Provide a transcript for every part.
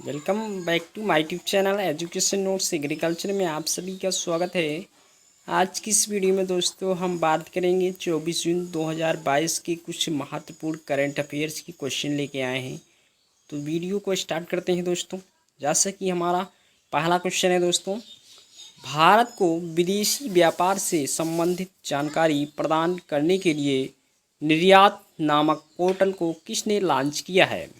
Welcome back to my YouTube channel education notes agriculture में आप सभी का स्वागत है। आज की इस वीडियो में दोस्तों हम बात करेंगे 24 जून 2022 के कुछ महत्वपूर्ण करंट अफेयर्स की क्वेश्चन लेके आए हैं। तो वीडियो को स्टार्ट करते हैं दोस्तों। जैसा कि हमारा पहला क्वेश्चन है दोस्तों, भारत को विदेशी व्यापार से संबंधित जानकारी प्रदान करने के लिए निर्यात नामक पोर्टल को किसने लॉन्च किया है।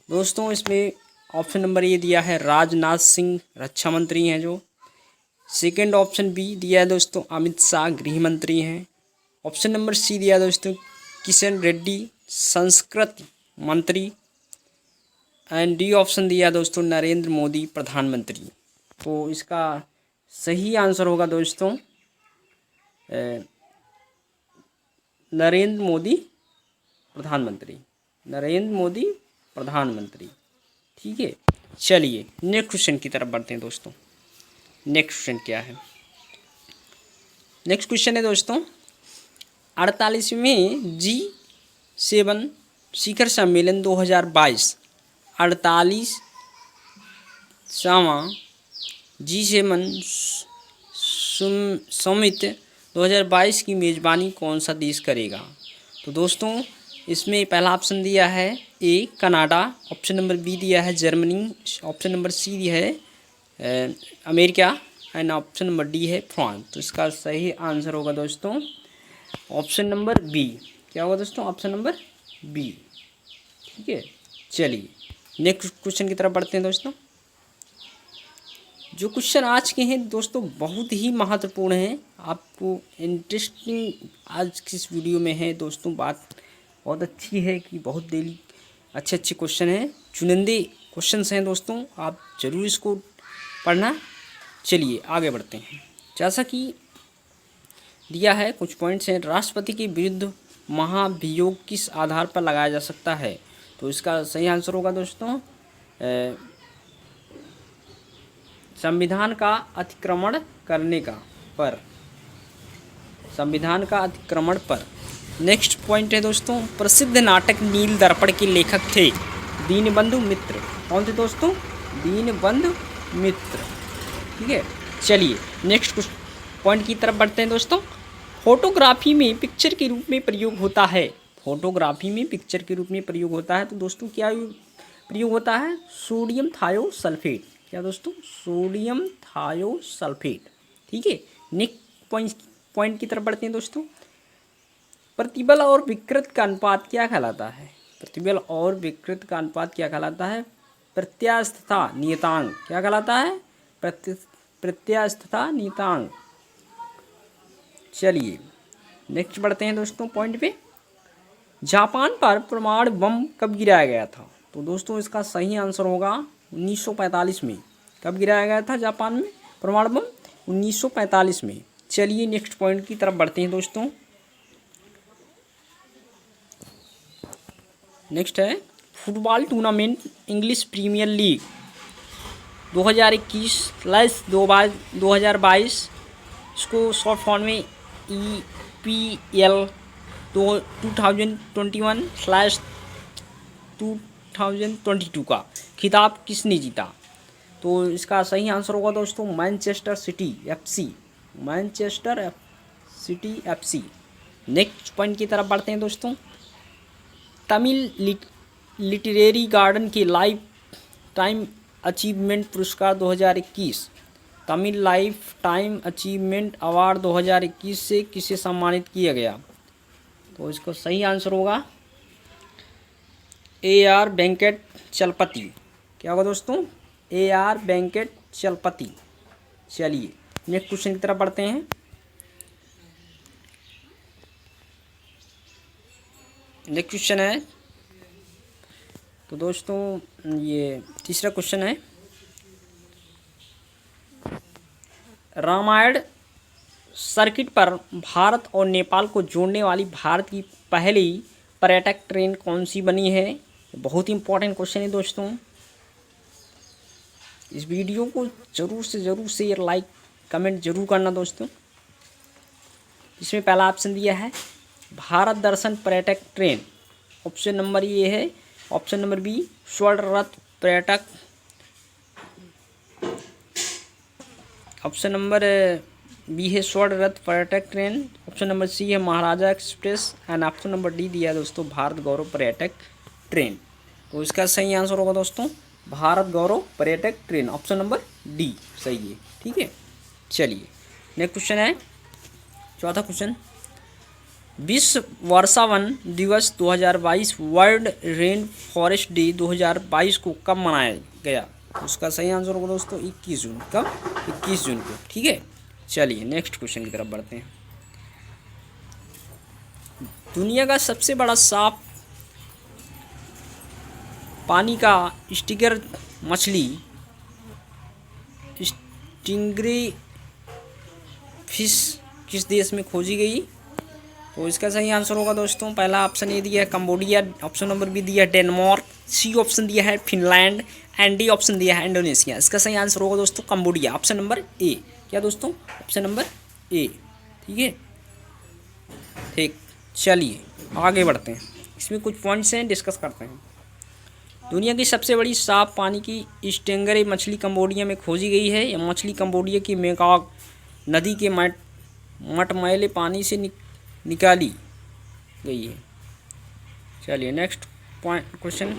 दोस्तों इसमें ऑप्शन नंबर ए दिया है राजनाथ सिंह, रक्षा मंत्री हैं जो। सेकंड ऑप्शन बी दिया है दोस्तों अमित शाह, गृह मंत्री हैं। ऑप्शन नंबर सी दिया है दोस्तों किशन रेड्डी, संस्कृति मंत्री। एंड डी ऑप्शन दिया है दोस्तों नरेंद्र मोदी, प्रधानमंत्री। तो इसका सही आंसर होगा दोस्तों नरेंद्र मोदी, प्रधानमंत्री। नरेंद्र मोदी, प्रधानमंत्री। ठीक है, चलिए नेक्स्ट क्वेश्चन की तरफ बढ़ते हैं दोस्तों। नेक्स्ट क्वेश्चन क्या है? नेक्स्ट क्वेश्चन है दोस्तों 48वें G7 शिखर सम्मेलन 2022, 48वां G7 समिट 2022 की मेज़बानी कौन सा देश करेगा? तो दोस्तों इसमें पहला ऑप्शन दिया है A Canada, option number B दिया है जर्मनी, ऑप्शन नंबर सी दिया है America and option number D है फ्रांस। तो इसका सही आंसर होगा दोस्तों ऑप्शन नंबर बी। क्या होगा दोस्तों? Option number B. ठीक है, चलिए नेक्स्ट क्वेश्चन की तरफ बढ़ते हैं दोस्तों। जो क्वेश्चन आज के हैं दोस्तों बहुत ही महत्वपूर्ण हैं, आपको इंटरेस्टिंग आज की इस वीडियो में है दोस्तों। बात बहुत अच्छी है कि बहुत डेली अच्छे क्वेश्चन हैं, चुनिंदे क्वेश्चंस हैं दोस्तों, आप ज़रूर इसको पढ़ना। चलिए आगे बढ़ते हैं। जैसा कि दिया है कुछ पॉइंट्स हैं, राष्ट्रपति के विरुद्ध महाभियोग किस आधार पर लगाया जा सकता है? तो इसका सही आंसर होगा दोस्तों संविधान का अतिक्रमण करने का पर, संविधान का अतिक्रमण पर। नेक्स्ट पॉइंट है दोस्तों, प्रसिद्ध नाटक नील दर्पण के लेखक थे दीनबंधु मित्र। कौन थे दोस्तों? दीनबंधु मित्र। ठीक है, चलिए नेक्स्ट पॉइंट की तरफ बढ़ते हैं दोस्तों। फोटोग्राफी में पिक्चर के रूप में प्रयोग होता है। फोटोग्राफी में पिक्चर के रूप में प्रयोग होता है तो दोस्तों क्या प्रयोग होता है? Sodium thiosulphate. क्या दोस्तों? Sodium thiosulphate. ठीक है, नेक्स्ट पॉइंट की तरफ बढ़ते हैं दोस्तों। प्रतिबल और विकृत का अनुपात क्या कहलाता है? प्रतिबल और विकृत का अनुपात क्या कहलाता है? प्रत्यास्थता नियतांक। क्या कहलाता है? प्रत्यास्थता नियतांक। चलिए नेक्स्ट बढ़ते हैं दोस्तों पॉइंट पे। जापान पर परमाणु बम कब गिराया गया था? तो दोस्तों इसका सही आंसर होगा 1945 में। कब गिराया गया था जापान में परमाणु बम? 1945 में। चलिए नेक्स्ट पॉइंट की तरफ बढ़ते हैं दोस्तों। नेक्स्ट है football tournament English premier league 2021/2022, इसको शॉर्ट फॉर्म में EPL 2021/2022 का खिताब किसने जीता? तो इसका सही आंसर होगा दोस्तों Manchester city FC। Manchester city FC। Next point की तरफ बढ़ते हैं दोस्तों। तमिल लिटरेरी गार्डन के लाइफ टाइम अचीवमेंट पुरस्कार 2021, Tamil life time achievement award 2021 से किसे सम्मानित किया गया? तो इसका सही आंसर होगा AR वेंकट चलपति। क्या होगा दोस्तों? AR वेंकट चलपति। चलिए नेक्स्ट क्वेश्चन की तरफ बढ़ते हैं। नेक्स्ट क्वेश्चन है तो दोस्तों ये तीसरा क्वेश्चन है, रामायण सर्किट पर भारत और नेपाल को जोड़ने वाली भारत की पहली पर्यटक ट्रेन कौन सी बनी है? बहुत ही इंपॉर्टेंट क्वेश्चन है दोस्तों। इस वीडियो को ज़रूर से ज़रूर शेयर, लाइक, कमेंट जरूर करना दोस्तों। इसमें पहला ऑप्शन दिया है भारत दर्शन पर्यटक ट्रेन, ऑप्शन नंबर ए है। ऑप्शन नंबर बी स्वर्ण रथ पर्यटक ऑप्शन नंबर बी है स्वर्ण रथ पर्यटक ट्रेन, ऑप्शन नंबर सी है Maharaja express and option number D दिया है दोस्तों भारत गौरव पर्यटक ट्रेन। तो इसका सही आंसर होगा दोस्तों भारत गौरव पर्यटक ट्रेन, ऑप्शन नंबर डी सही है। ठीक है, चलिए नेक्स्ट क्वेश्चन है चौथा क्वेश्चन, विश्व वर्षावन दिवस 2022 वर्ल्ड रेन फॉरेस्ट डे 2022 को कब मनाया गया? उसका सही आंसर होगा दोस्तों 21 जून। कब? 21 जून को। ठीक है, चलिए नेक्स्ट क्वेश्चन की तरफ बढ़ते हैं। दुनिया का सबसे बड़ा सांप पानी का स्टिंगर मछली स्टिंगरी फिश किस देश में खोजी गई? तो इसका सही आंसर होगा दोस्तों पहला ऑप्शन ए दिया है कंबोडिया, ऑप्शन नंबर बी दिया है डेनमार्क, सी ऑप्शन दिया है फिनलैंड एंड डी ऑप्शन दिया है इंडोनेशिया। इसका सही आंसर होगा दोस्तों कंबोडिया, ऑप्शन नंबर ए। क्या दोस्तों? Option number A. ठीक है, ठीक, चलिए आगे बढ़ते हैं। इसमें कुछ पॉइंट्स हैं, डिस्कस करते हैं। दुनिया की सबसे बड़ी साफ पानी की स्टेंगरे मछली कंबोडिया में खोजी गई है। यह मछली कंबोडिया की मेकॉग नदी के मटमैले पानी से निकाली गई है। चलिए नेक्स्ट पॉइंट क्वेश्चन,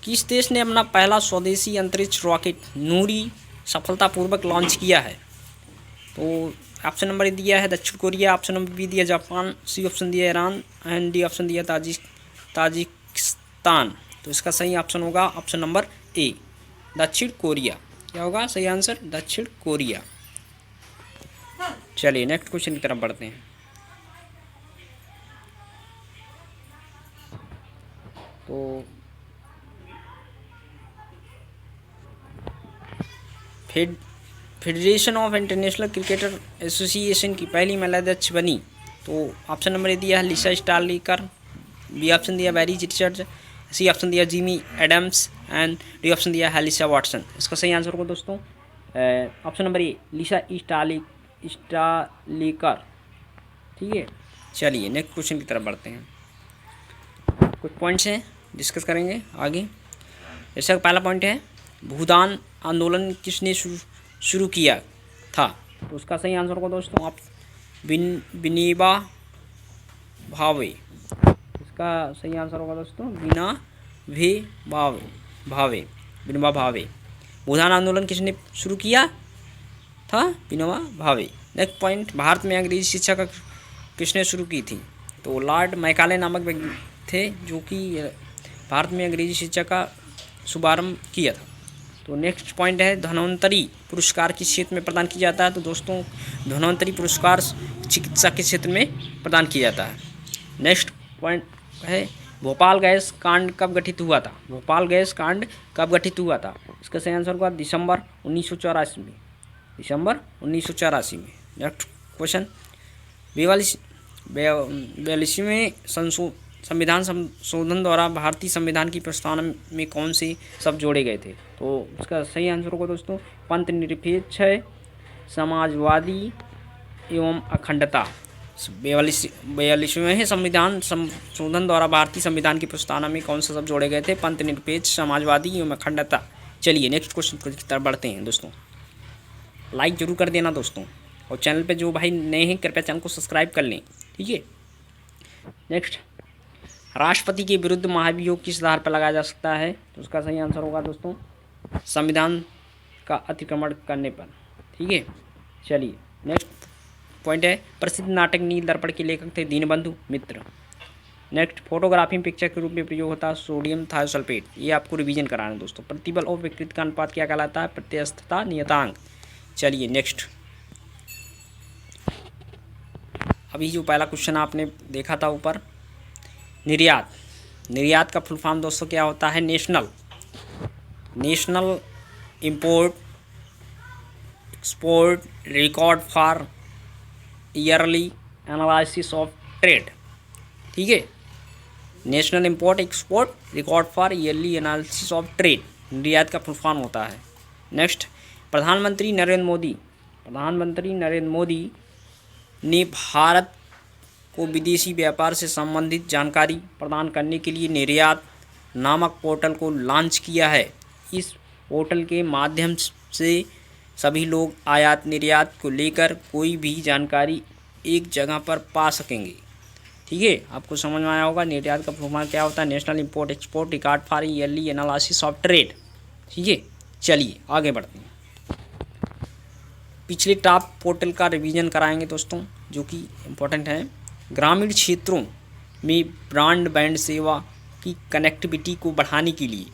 किस देश ने अपना पहला स्वदेशी अंतरिक्ष रॉकेट नूरी सफलतापूर्वक लॉन्च किया है? तो ऑप्शन नंबर दिया है दक्षिण कोरिया, ऑप्शन नंबर बी दिया जापान, सी ऑप्शन दिया ईरान एंड डी ऑप्शन दिया ताजिकिस्तान। तो इसका सही ऑप्शन होगा ऑप्शन नंबर ए दक्षिण कोरिया। क्या होगा सही आंसर? दक्षिण कोरिया। चलिए नेक्स्ट क्वेश्चन की तरफ बढ़ते हैं। तो federation of international cricketer association की पहली महिला अध्यक्ष बनी। तो ऑप्शन नंबर ए दिया है लिसा स्टार्लिकर, बी ऑप्शन दिया बैरी रिचर्ड, सी ऑप्शन दिया Jimmy Adams and D option दिया है लिसा वाटसन। इसका सही आंसर होगा दोस्तों ऑप्शन नंबर ए लिसा स्टार्लिकर। ठीक है, चलिए नेक्स्ट क्वेश्चन की तरफ बढ़ते हैं। कुछ पॉइंट्स हैं, डिस्कस करेंगे आगे। जैसा पहला पॉइंट है भूदान आंदोलन किसने शुरू किया था? तो उसका सही आंसर होगा दोस्तों आप विनोबा भावे। इसका सही आंसर होगा दोस्तों विनोबा भावे। भूदान आंदोलन किसने शुरू किया था? विनोबा भावे। नेक्स्ट पॉइंट, भारत में अंग्रेजी शिक्षा का किसने शुरू की थी? तो लॉर्ड मैकाले नामक व्यक्ति थे जो कि भारत में अंग्रेजी शिक्षा का शुभारंभ किया था। तो नेक्स्ट पॉइंट है धन्वंतरी पुरस्कार किस क्षेत्र में प्रदान किया जाता है? तो दोस्तों धन्वंतरी पुरस्कार चिकित्सा के क्षेत्र में प्रदान किया जाता है। नेक्स्ट पॉइंट है भोपाल गैस कांड कब गठित हुआ था? भोपाल गैस कांड कब गठित हुआ था? इसका सही आंसर होगा दिसंबर 1984 में। दिसंबर 1984 में। नेक्स्ट क्वेश्चन, 42वें संविधान संशोधन द्वारा भारतीय संविधान की प्रस्तावना में कौन से शब्द जोड़े गए थे? तो इसका सही आंसर होगा दोस्तों पंथ निरपेक्ष, समाजवादी एवं अखंडता। 42वें संविधान संशोधन द्वारा भारतीय संविधान की प्रस्तावना में कौन से शब्द जोड़े गए थे? पंथ निरपेक्ष, समाजवादी एवं अखंडता। चलिए नेक्स्ट क्वेश्चन की तरफ बढ़ते हैं दोस्तों। लाइक जरूर कर देना दोस्तों, और चैनल पे जो भाई नए हैं कृपया चैनल को सब्सक्राइब कर लें। ठीक है, नेक्स्ट, राष्ट्रपति के विरुद्ध महाभियोग किस आधार पर लगाया जा सकता है? तो उसका सही आंसर होगा दोस्तों संविधान का अतिक्रमण करने पर। ठीक है, चलिए नेक्स्ट पॉइंट है प्रसिद्ध नाटक नील दर्पण के लेखक थे दीनबंधु मित्र। नेक्स्ट, फोटोग्राफी में पिक्चर के रूप में प्रयोग होता है सोडियम थायोसल्फेट। ये आपको रिवीजन कराना है दोस्तों। प्रतिबल और विकृति का अनुपात क्या कहलाता है? प्रत्यस्थता नियतांक। चलिए नेक्स्ट, अभी जो पहला क्वेश्चन आपने देखा था ऊपर, निर्यात का फुल फॉर्म दोस्तों क्या होता है? National import export record for yearly analysis of trade. ठीक है, national import export record for yearly analysis of trade निर्यात का फुल फॉर्म होता है। नेक्स्ट, प्रधानमंत्री नरेंद्र मोदी ने भारत को विदेशी व्यापार से संबंधित जानकारी प्रदान करने के लिए निर्यात नामक पोर्टल को लॉन्च किया है। इस पोर्टल के माध्यम से सभी लोग आयात निर्यात को लेकर कोई भी जानकारी एक जगह पर पा सकेंगे। ठीक है, आपको समझ में आया होगा। निर्यात का फॉर्मूला क्या होता है? National import export record for yearly analysis of trade. ठीक है, चलिए आगे बढ़ते हैं। पिछले टॉप पोर्टल का रिवीजन कराएंगे दोस्तों, जो कि इम्पोर्टेंट है। ग्रामीण क्षेत्रों में ब्रॉडबैंड सेवा की कनेक्टिविटी को बढ़ाने के लिए।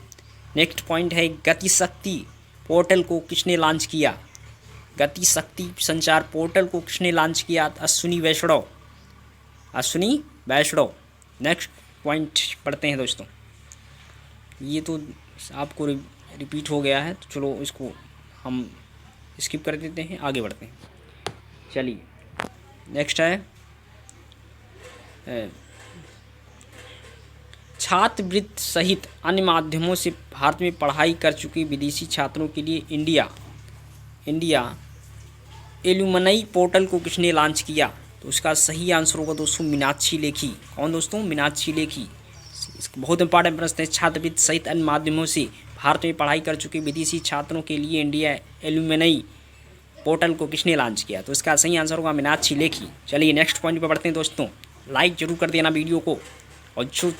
नेक्स्ट पॉइंट है गतिशक्ति पोर्टल को किसने लॉन्च किया? गतिशक्ति संचार पोर्टल को किसने लॉन्च किया? अश्विनी वैष्णव। अश्विनी वैष्णव। नेक्स्ट पॉइंट पढ़ते हैं दोस्तों। ये तो आपको रिपीट हो गया है, तो चलो इसको हम स्किप कर देते हैं, आगे बढ़ते हैं। चलिए नेक्स्ट है छात्रवृत्ति सहित अन्य माध्यमों से भारत में पढ़ाई कर चुके विदेशी छात्रों के लिए इंडिया एलुमनई पोर्टल को किसने लॉन्च किया? तो उसका सही आंसर होगा दोस्तों मीनाक्षी लेखी। कौन दोस्तों? मीनाक्षी लेखी। इसका बहुत इंपॉर्टेंट प्रश्न है। छात्रवृत्ति सहित अन्य माध्यमों से भारत में पढ़ाई कर चुके विदेशी छात्रों के लिए इंडिया एलुमनई पोर्टल को किसने लॉन्च किया? तो इसका सही आंसर होगा मीनाक्षी लेखी। चलिए नेक्स्ट पॉइंट पर बढ़ते हैं दोस्तों। लाइक जरूर कर देना वीडियो को, और जो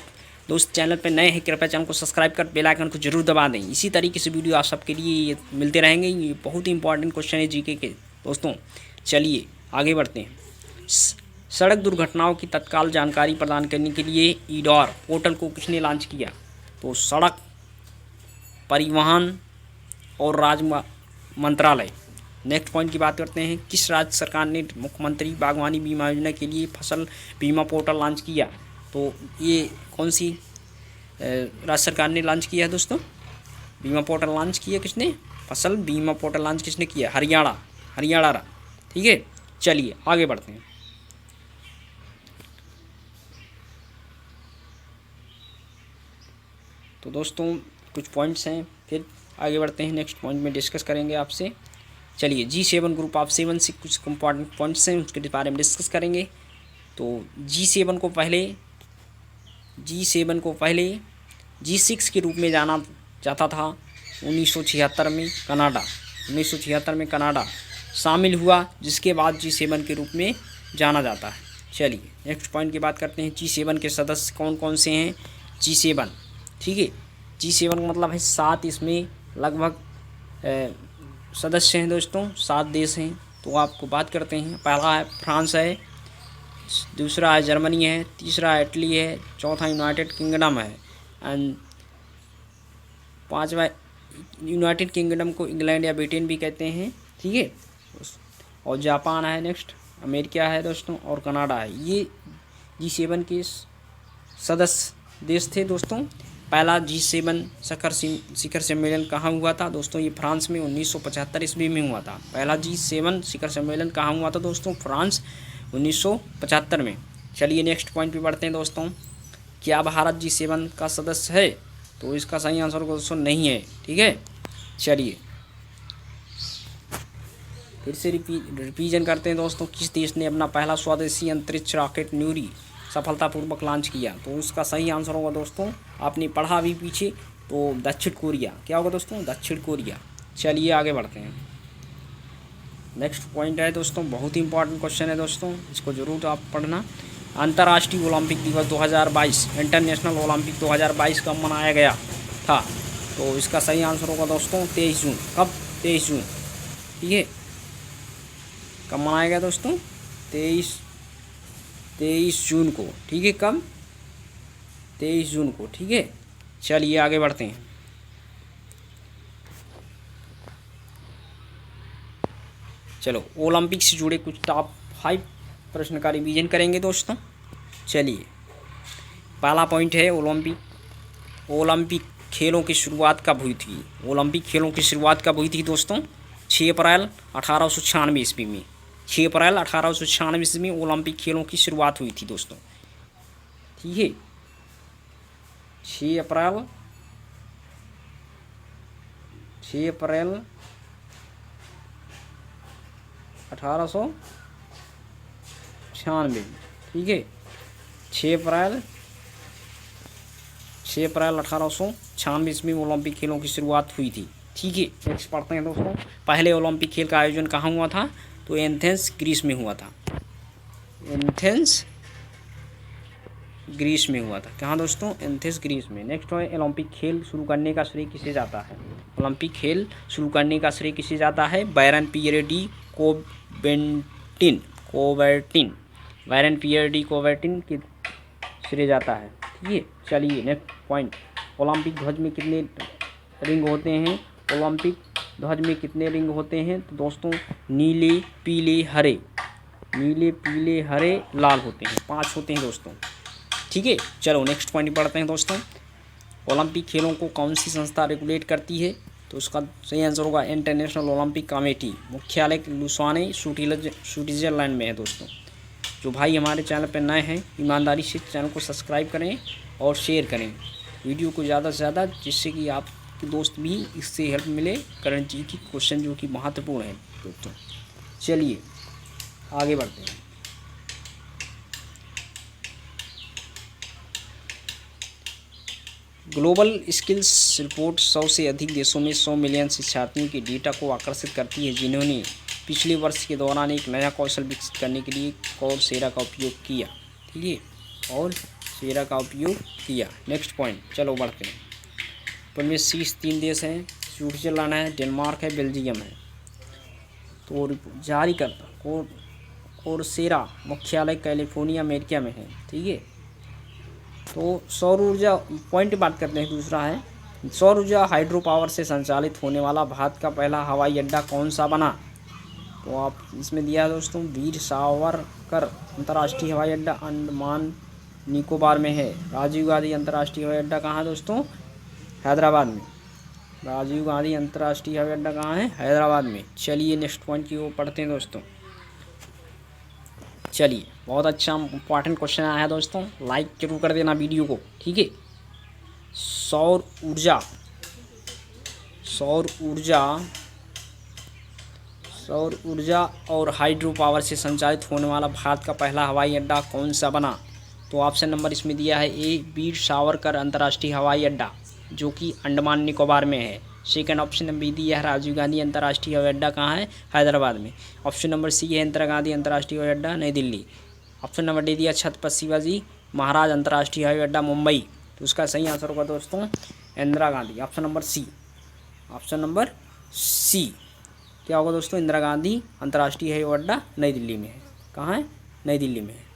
दोस्त चैनल पर नए हैं कृपया चैनल को सब्सक्राइब कर बेल आइकन को जरूर दबा दें। इसी तरीके से वीडियो आप सबके लिए मिलते रहेंगे। ये बहुत ही इंपॉर्टेंट क्वेश्चन है जीके के दोस्तों। चलिए आगे बढ़ते हैं। सड़क दुर्घटनाओं की तत्काल जानकारी प्रदान करने के लिए ईडॉर पोर्टल को किसने लॉन्च किया? तो सड़क परिवहन और राजमार्ग मंत्रालय। नेक्स्ट पॉइंट की बात करते हैं। किस राज्य सरकार ने मुख्यमंत्री बागवानी बीमा योजना के लिए फसल बीमा पोर्टल लॉन्च किया? तो ये कौन सी राज्य सरकार ने लॉन्च किया है दोस्तों? बीमा पोर्टल लॉन्च किया किसने? फसल बीमा पोर्टल लॉन्च किसने किया? हरियाणा। ठीक है, चलिए आगे बढ़ते हैं। तो दोस्तों कुछ पॉइंट्स हैं, फिर आगे बढ़ते हैं। नेक्स्ट पॉइंट में डिस्कस करेंगे आपसे। चलिए G7 ग्रुप ऑफ 7 से कुछ इंपॉर्टेंट पॉइंट्स हैं, उसके बारे में डिस्कस करेंगे। तो G7 को पहले G6 के रूप में जाना जाता था। 1976 में कनाडा शामिल हुआ, जिसके बाद G7 के रूप में जाना जाता है। चलिए नेक्स्ट पॉइंट की बात करते हैं। G7 के सदस्य कौन कौन से हैं? G7, ठीक है, G7 का मतलब है 7। इसमें लगभग सदस्य हैं दोस्तों, 7 देश हैं। तो आपको बात करते हैं। पहला है फ्रांस है, दूसरा है जर्मनी है, तीसरा इटली है, चौथा यूनाइटेड किंगडम है, एंड पांचवा यूनाइटेड किंगडम को इंग्लैंड या ब्रिटेन भी कहते हैं। ठीक है, और जापान है, नेक्स्ट अमेरिका है दोस्तों, और कनाडा है। ये G7 के सदस्य देश थे दोस्तों। पहला G7 शिखर सम्मेलन कहाँ हुआ था दोस्तों? ये फ्रांस में 1975 ईस्वी में हुआ था। पहला G7 शिखर सम्मेलन कहाँ हुआ था दोस्तों? फ्रांस 1975 में। चलिए नेक्स्ट पॉइंट पे बढ़ते हैं दोस्तों। क्या भारत G7 का सदस्य है? तो इसका सही आंसर दोस्तों नहीं है। ठीक है, चलिए फिर से रिवीजन करते हैं दोस्तों। किस देश ने अपना पहला स्वदेशी अंतरिक्ष रॉकेट न्यूरी सफलतापूर्वक लॉन्च किया? तो उसका सही आंसर होगा दोस्तों, आपने पढ़ा अभी पीछे, तो दक्षिण कोरिया। क्या होगा दोस्तों? दक्षिण कोरिया। चलिए आगे बढ़ते हैं। नेक्स्ट पॉइंट है दोस्तों, बहुत ही इंपॉर्टेंट क्वेश्चन है दोस्तों, इसको जरूर आप पढ़ना। अंतर्राष्ट्रीय ओलंपिक दिवस 2022 इंटरनेशनल ओलंपिक 2022 कब मनाया गया था? तो इसका सही आंसर होगा दोस्तों 23 जून। कब? 23 जून। ठीक है, कब मनाया गया दोस्तों? 23 जून को। ठीक है, कब? 23 जून को। ठीक है, चलिए आगे बढ़ते हैं। चलो ओलंपिक से जुड़े कुछ टॉप 5 प्रश्न का रिवीजन करेंगे दोस्तों। चलिए पहला पॉइंट है ओलंपिक खेलों की शुरुआत कब हुई थी? ओलंपिक खेलों की शुरुआत कब हुई थी दोस्तों? 6 अप्रैल 1896 ईस्वी में। 6 अप्रैल 1896 ईस्वी में ओलंपिक खेलों की शुरुआत हुई थी दोस्तों। ठीक है, 6 अप्रैल 1896। ठीक है, 6 अप्रैल 1896 ईस्वी में ओलंपिक खेलों की शुरुआत हुई थी। ठीक है, नेक्स्ट पढ़ते हैं दोस्तों। पहले ओलंपिक खेल का आयोजन कहाँ हुआ था? तो एथेंस ग्रीस में हुआ था। एथेंस ग्रीस में हुआ था। कहाँ दोस्तों? एथेंस ग्रीस में। नेक्स्ट है ओलंपिक खेल शुरू करने का श्रेय किसे जाता है? ओलंपिक खेल शुरू करने का श्रेय किसे जाता है? Byron Pierre de Coubertin Byron Pierre de Coubertin के श्रेय जाता है। ठीक है, चलिए नेक्स्ट पॉइंट। ओलंपिक ध्वज में कितने रिंग होते हैं? ओलंपिक ध्वज में कितने रिंग होते हैं? तो दोस्तों नीले पीले हरे लाल होते हैं, 5 होते हैं दोस्तों। ठीक है, चलो नेक्स्ट पॉइंट पढ़ते हैं दोस्तों। ओलंपिक खेलों को कौन सी संस्था रेगुलेट करती है? तो उसका सही आंसर होगा इंटरनेशनल ओलंपिक कमेटी। मुख्यालय लुसाने स्विट्जरलैंड में है दोस्तों। जो भाई हमारे चैनल पर नए हैं, ईमानदारी से चैनल को सब्सक्राइब करें और शेयर करें वीडियो को ज़्यादा से ज़्यादा, जिससे कि आपके दोस्त भी इससे हेल्प मिले करंट जी की क्वेश्चन जो कि महत्वपूर्ण है दोस्तों। चलिए आगे बढ़ते हैं। ग्लोबल स्किल्स रिपोर्ट 100 से अधिक देशों में 100 मिलियन शिक्षार्थियों के डेटा को आकर्षित करती है, जिन्होंने पिछले वर्ष के दौरान एक नया कौशल विकसित करने के लिए कोर्सेरा का उपयोग किया। ठीक है, कोर्सेरा का उपयोग किया। नेक्स्ट पॉइंट, चलो बढ़ते हैं। उनमें शीर्ष 3 देश हैं, स्विट्जरलैंड है, डेनमार्क है, बेल्जियम है। तो जारी करता कोर्सेरा मुख्यालय कैलिफोर्निया अमेरिका में है। ठीक है, तो सौर ऊर्जा पॉइंट बात करते हैं। दूसरा है सौर ऊर्जा हाइड्रो पावर से संचालित होने वाला भारत का पहला हवाई अड्डा कौन सा बना? तो आप इसमें दिया है दोस्तों वीर सावरकर अंतर्राष्ट्रीय हवाई अड्डा अंडमान निकोबार में है। राजीव गांधी अंतर्राष्ट्रीय हवाई अड्डा कहाँ है दोस्तों? हैदराबाद में। राजीव गांधी अंतर्राष्ट्रीय हवाई अड्डा कहाँ है? हैदराबाद में। चलिए नेक्स्ट पॉइंट की ओर पढ़ते हैं दोस्तों। चलिए, बहुत अच्छा इंपॉर्टेंट क्वेश्चन आया है दोस्तों, लाइक जरूर कर देना वीडियो को। ठीक है, सौर ऊर्जा और हाइड्रो पावर से संचालित होने वाला भारत का पहला हवाई अड्डा कौन सा बना? तो ऑप्शन नंबर इसमें दिया है ए वीर सावरकर अंतर्राष्ट्रीय हवाई अड्डा, जो कि अंडमान निकोबार में है। सेकंड ऑप्शन नंबर बी दिया है राजीव गांधी अंतर्राष्ट्रीय हवाई अड्डा कहाँ है? हैदराबाद में। ऑप्शन नंबर सी है इंदिरा गांधी अंतर्राष्ट्रीय हवाई अड्डा नई दिल्ली। ऑप्शन नंबर डी दिया छत्रपति शिवाजी महाराज अंतर्राष्ट्रीय हवाई अड्डा मुंबई। तो उसका सही आंसर होगा दोस्तों Indira Gandhi, option number C. Option number C क्या होगा दोस्तों? इंदिरा गांधी अंतर्राष्ट्रीय हवाई अड्डा नई दिल्ली में है। कहाँ है? नई दिल्ली में है।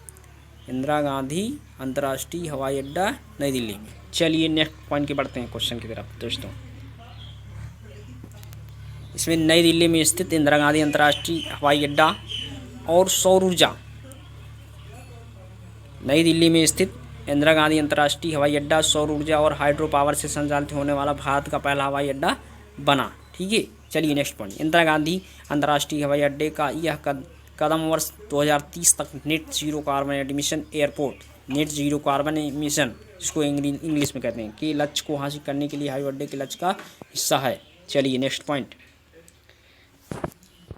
इंदिरा गांधी अंतर्राष्ट्रीय हवाई अड्डा नई दिल्ली में। चलिए नेक्स्ट पॉइंट के बढ़ते हैं क्वेश्चन की तरफ दोस्तों। इसमें नई दिल्ली में स्थित इंदिरा गांधी अंतर्राष्ट्रीय हवाई अड्डा और सौर ऊर्जा, नई दिल्ली में स्थित इंदिरा गांधी अंतर्राष्ट्रीय हवाई अड्डा सौर ऊर्जा और हाइड्रो पावर से संचालित होने वाला भारत का पहला हवाई अड्डा बना। ठीक है, चलिए नेक्स्ट पॉइंट। इंदिरा गांधी अंतर्राष्ट्रीय हवाई अड्डे का यह कदम वर्ष 2030 तक नेट जीरो कार्बन एमिशन जिसको इंग्लिश में कहते हैं, कि लक्ष्य को हासिल करने के लिए हवाई अड्डे के लक्ष्य का हिस्सा है। चलिए नेक्स्ट पॉइंट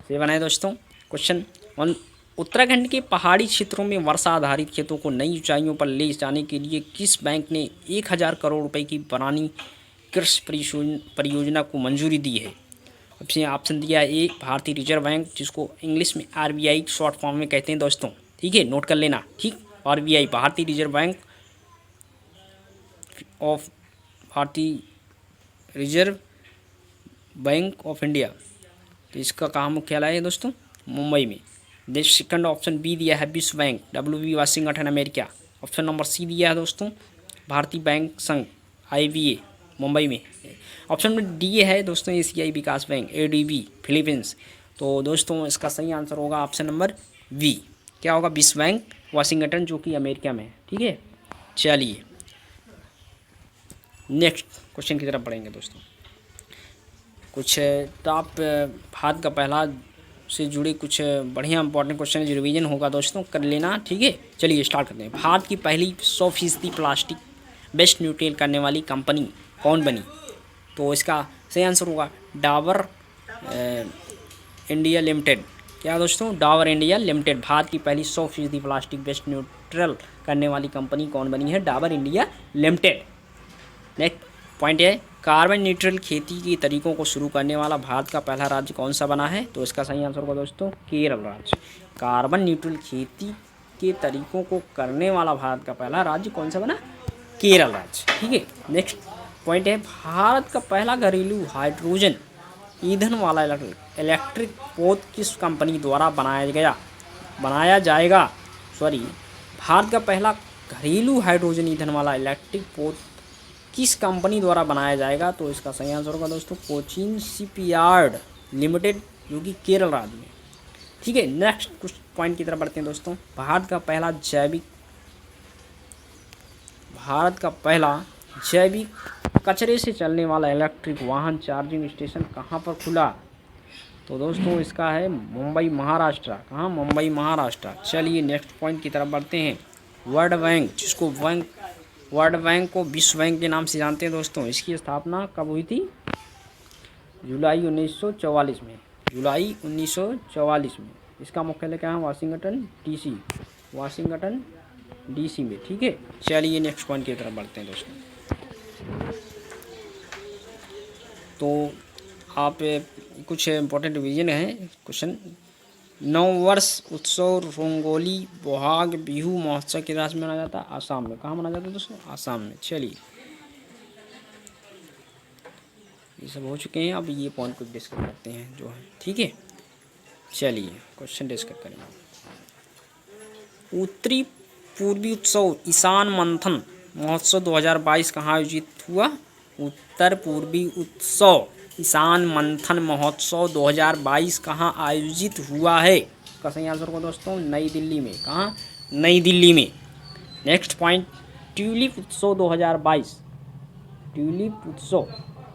से बनाए दोस्तों क्वेश्चन। उत्तराखंड के पहाड़ी क्षेत्रों में वर्षा आधारित खेतों को नई ऊंचाइयों पर ले जाने के लिए किस बैंक ने 1000 करोड़ रुपए की पुरानी कृषि परियोजना को मंजूरी दी है? ऑप्शन दिया है ए भारतीय रिजर्व बैंक, जिसको इंग्लिश में आरबीआई शॉर्ट फॉर्म में कहते हैं दोस्तों। ठीक है, नोट कर लेना। ठीक, आरबीआई भारतीय रिजर्व बैंक ऑफ इंडिया। तो इसका कहाँ मुख्यालय है दोस्तों? मुंबई में। सेकंड ऑप्शन बी दिया है विश्व bank, WB Washington America. Option number C दिया है दोस्तों भारतीय बैंक संघ, IBA मुंबई में। ऑप्शन नंबर डी है दोस्तों एशियाई विकास बैंक, ADB फिलीपींस। तो दोस्तों इसका सही आंसर होगा ऑप्शन नंबर बी। क्या होगा? विश्व बैंक वाशिंगटन, जो कि अमेरिका में है। ठीक है, चलिए नेक्स्ट क्वेश्चन की तरफ बढ़ेंगे दोस्तों। कुछ टॉप भारत का पहला से जुड़े कुछ बढ़िया इंपॉर्टेंट क्वेश्चन है, जो रिवीजन होगा दोस्तों, कर लेना। ठीक है, चलिए स्टार्ट करते हैं। भारत की पहली 100% प्लास्टिक वेस्ट न्यूट्रल करने वाली कंपनी कौन बनी? तो इसका सही आंसर होगा डाबर इंडिया लिमिटेड। क्या दोस्तों? Dabur India limited. भारत की पहली 100% प्लास्टिक वेस्ट न्यूट्रल करने वाली कंपनी कौन बनी है? Dabur India limited. Next point है कार्बन न्यूट्रल खेती के तरीकों को शुरू करने वाला भारत का पहला राज्य कौन सा बना है? तो इसका सही आंसर होगा दोस्तों केरल राज्य। कार्बन न्यूट्रल खेती के तरीकों को करने वाला भारत का पहला राज्य कौन सा बना? केरल राज्य। ठीक है, नेक्स्ट पॉइंट है भारत का पहला घरेलू हाइड्रोजन ईंधन वाला इलेक्ट्रिक पोत किस कंपनी द्वारा बनाया जाएगा? भारत का पहला घरेलू हाइड्रोजन ईंधन वाला इलेक्ट्रिक पोत किस कंपनी द्वारा बनाया जाएगा? तो इसका सही आंसर होगा दोस्तों कोचीन शिपयार्ड लिमिटेड, जो कि केरल राज्य में। ठीक है, नेक्स्ट कुछ पॉइंट की तरफ बढ़ते हैं दोस्तों। भारत का पहला जैविक कचरे से चलने वाला इलेक्ट्रिक वाहन चार्जिंग स्टेशन कहाँ पर खुला? तो दोस्तों इसका है मुंबई महाराष्ट्र। कहाँ? मुंबई महाराष्ट्र। चलिए नेक्स्ट पॉइंट की तरफ बढ़ते हैं। वर्ल्ड बैंक, जिसको वर्ल्ड बैंक को विश्व बैंक के नाम से जानते हैं दोस्तों, इसकी स्थापना कब हुई थी? जुलाई 1944 में। जुलाई 1944 में। इसका मुख्यालय क्या है? वाशिंगटन डीसी में। ठीक है, चलिए नेक्स्ट पॉइंट की तरफ बढ़ते हैं दोस्तों। तो आप कुछ इम्पोर्टेंट रिवीजन है क्वेश्चन। नववर्ष उत्सव रंगोली बोहाग बिहू महोत्सव के राज्य में मनाया जाता है? आसाम में। कहाँ मनाया जाता है दोस्तों? आसाम में। चलिए ये सब हो चुके हैं, अब ये पॉइंट को डिस्कस करते हैं जो है। ठीक है, चलिए क्वेश्चन डिस्कस करेंगे। उत्तरी पूर्वी उत्सव ईशान मंथन महोत्सव 2022 कहाँ आयोजित हुआ? उत्तर पूर्वी उत्सव ईशान मंथन महोत्सव 2022 कहाँ आयोजित हुआ है? इसका सही आंसर होगा दोस्तों नई दिल्ली में। कहाँ? नई दिल्ली में। नेक्स्ट पॉइंट ट्यूलिप उत्सव 2022, ट्यूलिप उत्सव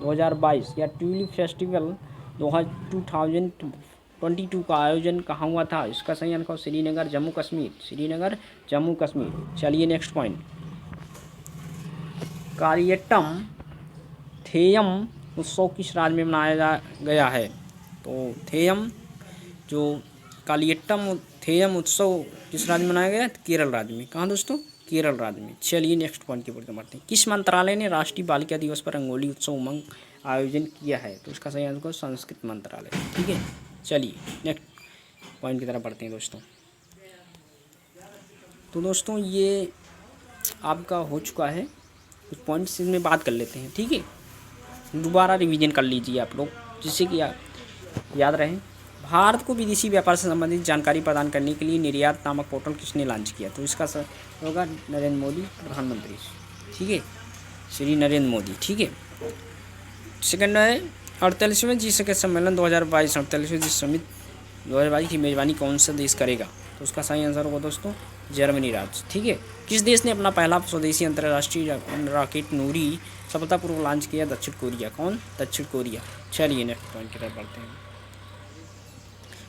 2022 या ट्यूलिप फेस्टिवल 2022 का आयोजन कहाँ हुआ था? इसका सही आंसर श्रीनगर जम्मू कश्मीर। श्रीनगर जम्मू कश्मीर। चलिए नेक्स्ट पॉइंट कार्यट्टम थेयम उत्सव किस राज्य में मनाया गया है? तो कालियट्टम थेयम उत्सव किस राज्य में मनाया गया? केरल राज्य में। कहाँ दोस्तों? केरल राज्य में। चलिए नेक्स्ट पॉइंट की बढ़ते हैं। किस मंत्रालय ने राष्ट्रीय बालिका दिवस पर रंगोली उत्सव उमंग आयोजन किया है? तो इसका सही आंसर संस्कृत मंत्रालय। ठीक है, चलिए नेक्स्ट पॉइंट की तरफ बढ़ते हैं दोस्तों। तो दोस्तों ये आपका हो चुका है, कुछ पॉइंट्स इसमें बात कर लेते हैं। ठीक है, दोबारा रिवीजन कर लीजिए आप लोग, जिससे कि याद रहे। भारत को विदेशी व्यापार से संबंधित जानकारी प्रदान करने के लिए निर्यात नामक पोर्टल किसने लॉन्च किया? तो इसका होगा नरेंद्र मोदी, प्रधानमंत्री। ठीक है, श्री नरेंद्र मोदी। ठीक है, सेकंड है 48वें जी सके सम्मेलन 2022, 48वें जी समिट 2022 की मेजबानी कौन सा देश करेगा? तो उसका सही आंसर होगा दोस्तों जर्मनी राज्य। ठीक है, किस देश ने अपना पहला स्वदेशी अंतर्राष्ट्रीय रॉकेट नूरी सफलतापूर्वक लॉन्च किया? दक्षिण कोरिया। कौन? दक्षिण कोरिया। चलिए नेक्स्ट पॉइंट की तरफ बढ़ते हैं।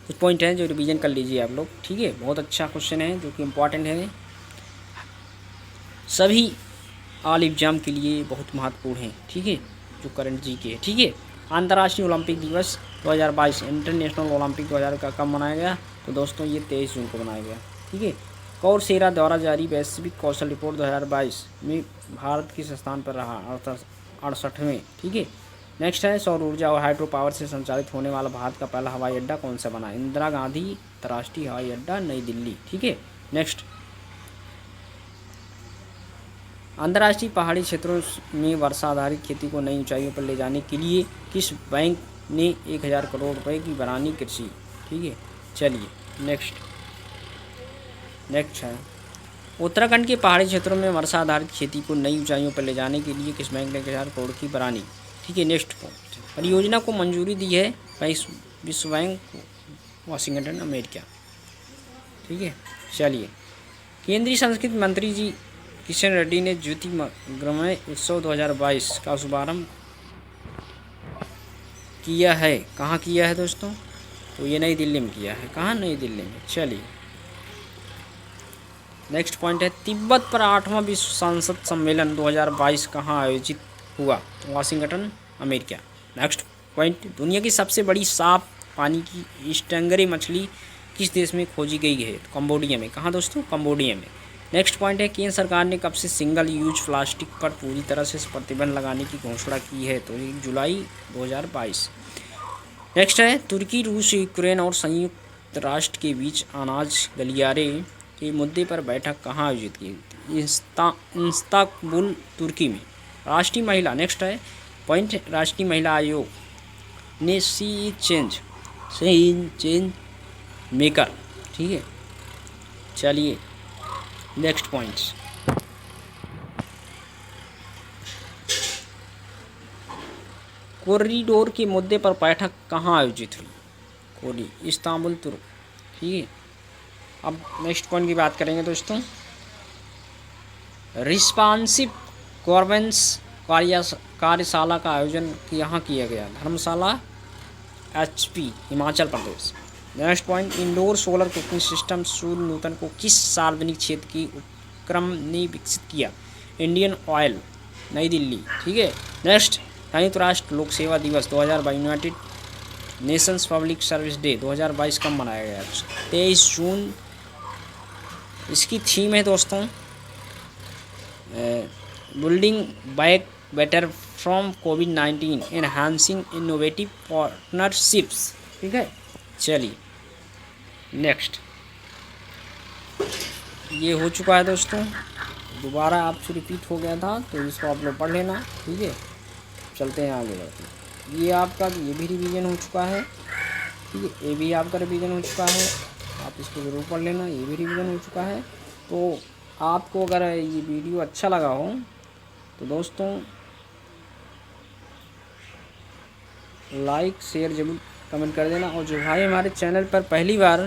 कुछ पॉइंट हैं जो रिवीजन कर लीजिए आप लोग। ठीक है, बहुत अच्छा क्वेश्चन है जो कि इम्पॉर्टेंट है, सभी ऑल एग्जाम के लिए बहुत महत्वपूर्ण है। ठीक है, जो करंट जी के है। ठीक है, अंतर्राष्ट्रीय ओलंपिक दिवस 2022 इंटरनेशनल ओलंपिक 2000 का कब मनाया गया? तो दोस्तों ये 23 जून को मनाया गया। ठीक है, कौरसेरा द्वारा जारी वैश्विक कौशल रिपोर्ट 2022 में भारत किस स्थान पर रहा? 68वें। ठीक है, नेक्स्ट है सौर ऊर्जा और हाइड्रो पावर से संचालित होने वाला भारत का पहला हवाई अड्डा कौन सा बना? इंदिरा गांधी अंतर्राष्ट्रीय हवाई अड्डा, नई दिल्ली। ठीक है, नेक्स्ट अंतर्राष्ट्रीय पहाड़ी क्षेत्रों में वर्षा आधारित खेती को नई ऊंचाइयों पर ले जाने के लिए किस बैंक ने 1000 करोड़ रुपए की बनानी कृषि? ठीक है, चलिए नेक्स्ट है उत्तराखंड के पहाड़ी क्षेत्रों में वर्षा आधारित खेती को नई ऊंचाइयों पर ले जाने के लिए किस बैंक ने 1000 करोड़ की बनानी? ठीक है, नेक्स्ट परियोजना को मंजूरी दी है विश्व बैंक, वाशिंगटन अमेरिका। ठीक है, चलिए केंद्रीय संस्कृति मंत्री जी किशन रेड्डी ने ज्योतिर्मय उत्सव 2022 का शुभारंभ किया है। कहाँ किया है दोस्तों? तो ये नई दिल्ली में किया है। कहाँ? नई दिल्ली में। चलिए नेक्स्ट पॉइंट है तिब्बत पर 8वां विश्व संसद सम्मेलन 2022 कहाँ आयोजित हुआ? Washington America. नेक्स्ट पॉइंट दुनिया की सबसे बड़ी साफ पानी की स्टैंगरे मछली किस देश में खोजी गई है? कंबोडिया में। कहाँ दोस्तों? कंबोडिया में। नेक्स्ट पॉइंट है, केंद्र सरकार ने कब से सिंगल यूज प्लास्टिक पर पूरी तरह से प्रतिबंध लगाने की घोषणा की है? तो 1 जुलाई 2022। नेक्स्ट है, तुर्की, रूस, यूक्रेन और संयुक्त राष्ट्र के बीच अनाज गलियारे के मुद्दे पर बैठक कहाँ आयोजित की गई? इस्तांबुल, तुर्की में। राष्ट्रीय महिला, नेक्स्ट है पॉइंट, राष्ट्रीय महिला आयोग ने सी चेंज मेकर, ठीक है। चलिए नेक्स्ट पॉइंट्स, कॉरिडोर के मुद्दे पर बैठक कहाँ आयोजित हुई? इस्तांबुल, तुर्क, ठीक है। अब नेक्स्ट पॉइंट की बात करेंगे दोस्तों, रिस्पॉन्सिव गवर्नेंस कार्यशाला का आयोजन यहाँ किया गया, Dharamshala, HP, Himachal Pradesh. Next point, indoor solar cooking system Surya Nutan को किस सार्वजनिक क्षेत्र की उपक्रम ने विकसित किया? इंडियन ऑयल, नई दिल्ली, ठीक है। नेक्स्ट, संयुक्त राष्ट्र लोक सेवा दिवस 2022, United Nations public service day 2022 कब मनाया गया? 23 जून। इसकी थीम है दोस्तों, building back better from covid, enhancing innovative partnerships, ठीक है। चलिए नेक्स्ट, ये हो चुका है दोस्तों, दोबारा आपसे रिपीट हो गया था तो इसको आप लोग पढ़ लेना, ठीक है। चलते हैं आगे बढ़ते हैं। ये आपका ये भी रिवीजन हो चुका है, ठीक है, ये भी आपका रिवीजन हो चुका है, आप इसको ज़रूर पढ़ लेना, ये भी रिवीजन हो चुका है। तो आपको अगर ये वीडियो अच्छा लगा हो तो दोस्तों लाइक शेयर जरूर कमेंट कर देना, और जो भाई हमारे चैनल पर पहली बार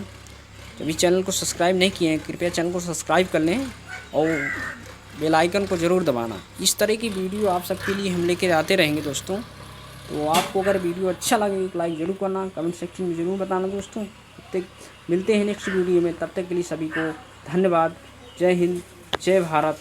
अभी चैनल को सब्सक्राइब नहीं किए हैं, कृपया चैनल को सब्सक्राइब कर लें और बेल आइकन को ज़रूर दबाना। इस तरह की वीडियो आप सबके लिए हम लेकर आते रहेंगे दोस्तों। तो आपको अगर वीडियो अच्छा लगे एक लाइक ज़रूर करना, कमेंट सेक्शन में ज़रूर बताना दोस्तों। तब तक मिलते हैं नेक्स्ट वीडियो में, तब तक के लिए सभी को धन्यवाद। जय हिंद, जय भारत।